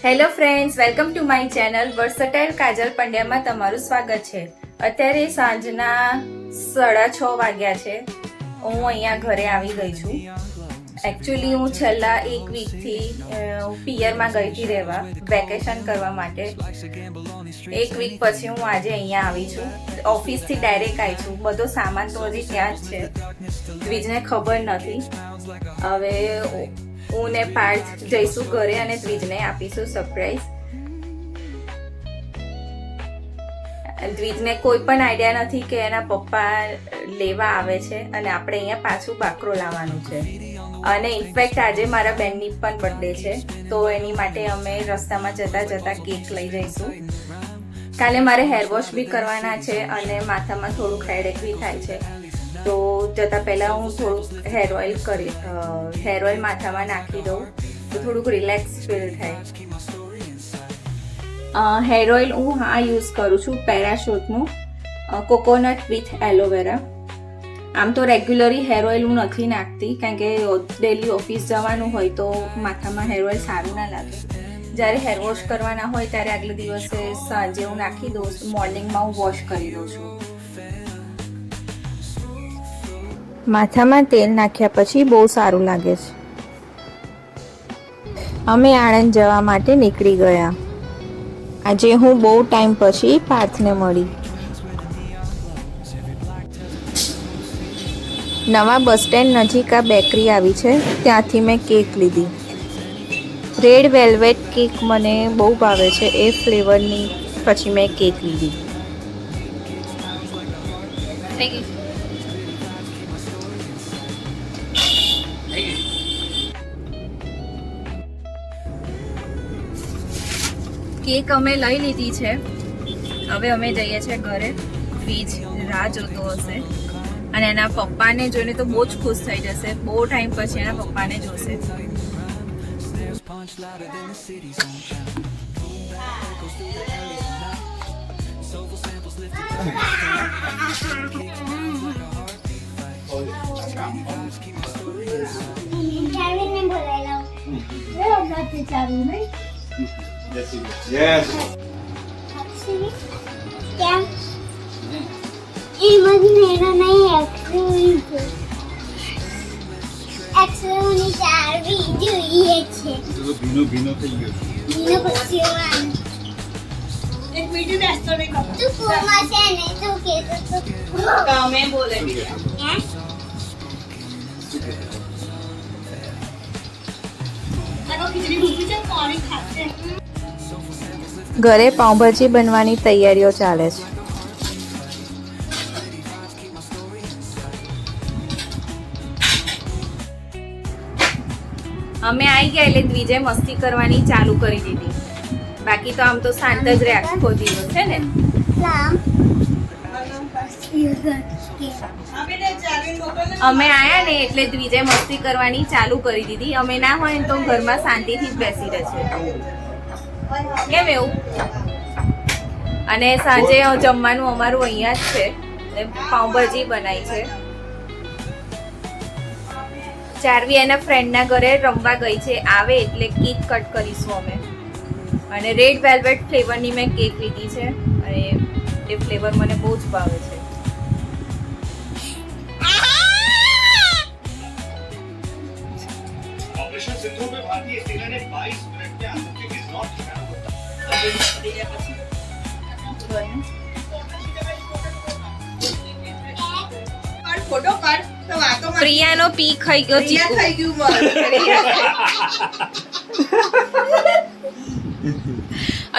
Hello friends, welcome to my channel versatile Kajal પંડ્યામાં તમારું સ્વાગત છે. અત્યારે સાંજના 6:30 વાગ્યા છે. હું અહીંયા ઘરે આવી ગઈ છું. એકચ્યુઅલી હું છેલ્લા એક વીકથી પિયરમાં ગઈ હતી રહેવા, વેકેશન કરવા માટે. એક વીક પછી હું આજે અહીંયા આવી છું. ઓફિસથી ડાયરેક્ટ આવી છું. બધો સામાન તો હજી ત્યાં જ છે. દ્વિજને ખબર નથી. હવે હું ને પાર્થ જઈશું ઘરે અને દ્વિજને આપીશું સરપ્રાઈઝ. દ્વિજને કોઈ પણ આઈડિયા નથી કે એના પપ્પા લેવા આવે છે અને આપણે અહીંયા પાછું બાકરો લાવવાનું છે. અને ઇનફેક્ટ આજે મારા બેનની પણ બર્થડે છે, તો એની માટે અમે રસ્તામાં જતા જતા કેક લઈ જઈશું. કાલે મારે હેર વોશ બી કરવાના છે અને માથામાં થોડુંક હેડેક બી થાય છે. તો જતાં પહેલાં હું થોડુંક હેર ઓઇલ માથામાં નાખી દઉં તો થોડુંક રિલેક્સ ફીલ થાય. હેર ઓઇલ હું યુઝ કરું છું પેરાશૂટનું, કોકોનટ વિથ એલોવેરા. આમ તો રેગ્યુલરી હેર ઓઇલ હું નથી નાખતી, કારણ કે ડેલી ઓફિસ જવાનું હોય તો માથામાં હેર ઓઇલ સારું ના લાગે. જ્યારે હેર વોશ કરવાના હોય ત્યારે આગલે દિવસે સાંજે હું નાખી દઉં, મોર્નિંગમાં હું વોશ કરી દઉં છું. માથામાં તેલ નાખ્યા પછી બહુ સારું લાગે છે. અમે આણંદ જવા માટે નીકળી ગયા. આજે હું બહુ ટાઈમ પછી પાર્થને મળી. નવા બસ સ્ટેન્ડ નજીક આ બેકરી આવી છે, ત્યાંથી મેં કેક લીધી. રેડ વેલ્વેટ કેક મને બહુ ભાવે છે, એ ફ્લેવરની પછી મેં કેક લીધી. કેક અમે લઈ લીધી છે. હવે અમે જઈએ છીએ ઘરે. દ્વિજ રાહ જોતો હશે અને એના પપ્પાને જોઈને તો બહુ જ ખુશ થઈ જશે. બહુ ટાઈમ પછી એના પપ્પાને જોશે. Yes. क्या इमेजिनेशन नहीं एक्चुअली चार वीडियो ये छे તો ભીનો થઈ ગયો. नीनो पक्षीवान एक वीडियो देखतो नहीं कब तू कोमा से नहीं तो के तो અમે બોલે हैं लगो खिचड़ी भूखी से पानी खाते हैं. ઘરે પાઉંભાજી બનવાની તૈયારીઓ ચાલે છે. અમે આવી ગયા એટલે દ્વિજે મસ્તી કરવાની ચાલુ કરી દીધી. બાકી તો આમ તો શાંત જ રહે આખો દિવસ, છે ને? અમે આયા ને એટલે દ્વિજે મસ્તી કરવાની ચાલુ કરી દીધી. અમે ના હોય ને તો ઘરમાં શાંતિથી જ બેસી રહે છે. કેમ એવું? અને સાંજે જમવાનું અમારું અહીંયા જ છે. પાઉંભાજી બનાવી છે. ચારવી એના ફ્રેન્ડના ઘરે રમવા ગઈ છે. આવે એટલે કેક કટ કરીશું અમે. અને રેડ વેલ્વેટ ફ્લેવરની મેં કેક લીધી છે અને એ ફ્લેવર મને બહુ જ ભાવે છે. ऑपरेशन सिंधु में भारतीय सेना ने 22 मिनट में आतंकी विस्फोट किया. ફોટો કાઢ તો વાતો માં પ્રિયાનો પી ખાઈ ગયો પ્રિયા થઈ ગયું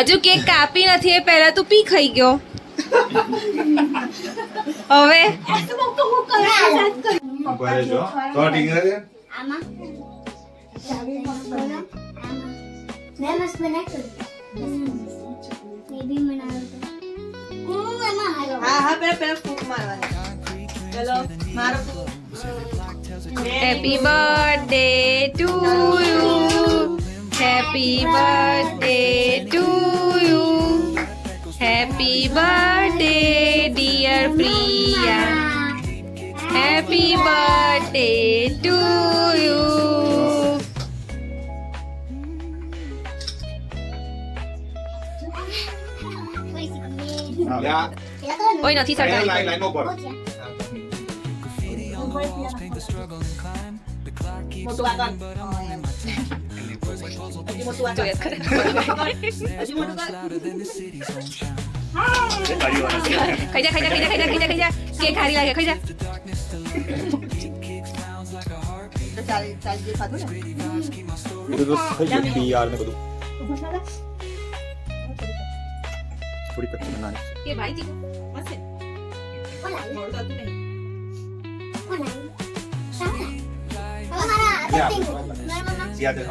હજુ કેક કાપી નથી, એ પહેલા તું પી ખાઈ ગયો. હવે ભરે જો તો ટીંગરા છે. આમાં मैं मस्त बना कर मैं भी बना एमा हारो હા હા પેલા ફૂક મારવાની. ચલો મારો happy birthday to you, happy birthday to you, happy birthday dear Priya, happy birthday to you. આ ઓય નથી લાઈન સરકારી લાઈન ઉપર મોટું આગળ હજી મોટું આગળ જોઈએ ખરે. હજી મોટું આગળ ખાઈ જા કેક હારી લાગે ખાઈ જા. તો ચાલ જે ખાધું ને બધું તો થઈ ગયું PR ને બધું થોડી કચ્છી બનાવી કે ભાઈ તીખું હશે કોણ લાવ્યું? મોડું થતું નહીં કોણ લાવ્યું? સાંભળા. મારા હાથે ટીંગો. મારા મમ્મા. સિયા દે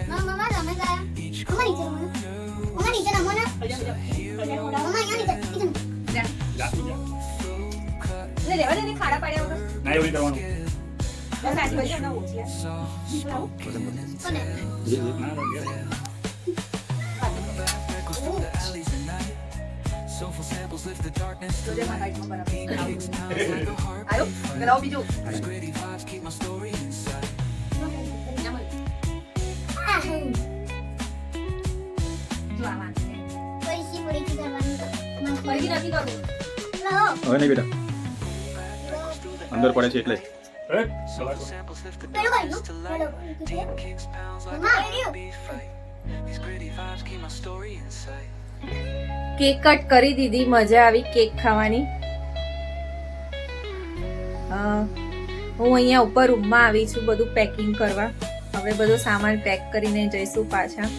મારા મમ્મા તમે ગયા. મમ્મા નીચે રમો ને. મમ્મા નીચે રમો ને. મમ્મા અહીંયા નીચે. ને લેવા દે ને ખાડા પાડ્યા વગર. ના એવું કરવાનું બસ આજી હોય છે ના ઓછી આ. કોને? તો જે મારા હાઈટમાં બરાબર આવ્યો લાવો બીજું આ હે. જો આ વાંચે. ફરીથી કરવાનું તો. ફરીથી નથી કરવું. લાવો. હવે નહીં બેટા અંદર પડે છે એટલે પેલું કર્યું? પેલું કર્યું? મમ્મા, કર્યું? કેક કટ કરી દીધી મજા આવી કેક ખાવાની. હું અહીંયા ઉપર રૂમમાં આવી છું બધું પેકિંગ કરવા. હવે બધો સામાન પેક કરીને જઈશું પાછા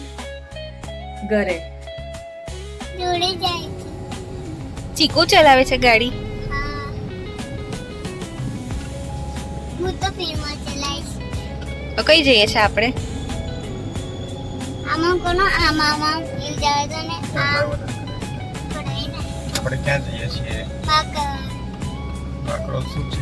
ઘરે. જોડે જાય છે. ચીકુ ચલાવે છે ગાડી. હા. હું તો ફિલ્મમાં ચલાવીશ. કઈ જઈએ છે આપણે? આમાં કોનો આમાં ફિલ્મ જાય તો ને આમ પડાય ને આપણે ક્યાં જઈએ છીએ પાક બાકડો શું છે